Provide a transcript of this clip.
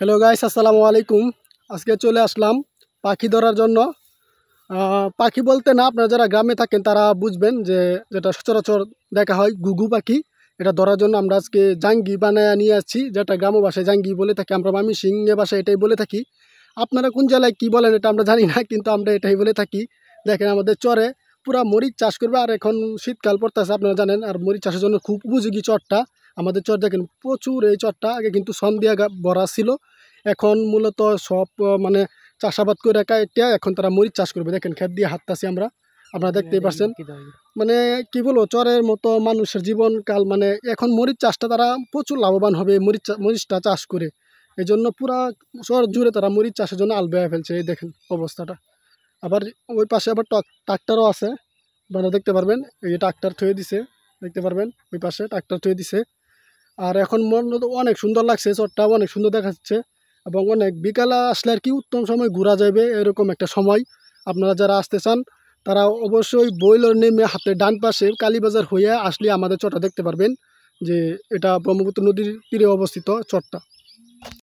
Hello guys, আসসালামু আলাইকুম। আজকে চলে আসলাম পাখি ধরার জন্য। পাখি বলতে না, আপনারা যারা গ্রামে থাকেন তারা বুঝবেন যে যেটা সচরাচর দেখা হয় ঘুঘু পাখি। এটা ধরার জন্য আমরা আজকে জাঙ্গি বানায় নিয়ে আসছি, যেটা গ্রাম্য ভাষায় জাঙ্গি বলে থাকি, আমরা সিংহে ভাষায় এটাই বলে থাকি। আপনারা কোন জেলায় কী বলেন এটা আমরা জানি না, কিন্তু আমরা এটাই বলে থাকি। দেখেন আমাদের চরে পুরা মরিচ চাষ করবে, আর এখন শীতকাল পড়তেছে আপনারা জানেন, আর মরিচ চাষের জন্য খুব উপযোগী চরটা। আমাদের চর দেখেন প্রচুর, এই চরটা আগে কিন্তু সন দিয়া ভরা ছিল। এখন মূলত সব মানে চাষাবাদ করে কাটিয়া এখন তারা মরিচ চাষ করবে। দেখেন ক্ষেত দিয়ে হাঁটতাছি আমরা, আপনারা দেখতেই পাচ্ছেন। মানে কি বলবো, চরের মতো মানুষের জীবনকাল, মানে এখন মরিচ চাষটা তারা প্রচুর লাভবান হবে মরিচটা চাষ করে। এই জন্য পুরা চর জুড়ে তারা মরিচ চাষের জন্য আল বেয়ে ফেলছে। এই দেখেন অবস্থাটা। আবার ওই পাশে আবার ট্রাক্টরও আছে, আপনারা দেখতে পারবেন। এই ট্রাক্টর থুয়ে দিছে, দেখতে পারবেন ওই পাশে ট্রাক্টর থুয়ে দিছে। আর এখন মনে তো অনেক সুন্দর লাগছে, চরটাও অনেক সুন্দর দেখাচ্ছে, এবং অনেক বিকালে আসলে আর কি উত্তম সময় ঘোরা যাবে, এরকম একটা সময়। আপনারা যারা আসতে চান তারা অবশ্যই বইলর নেমে হাতে ডান পাশে কালীবাজার হয়ে আসলে আমাদের চরটা দেখতে পারবেন, যে এটা ব্রহ্মপুত্র নদীর তীরে অবস্থিত চরটা।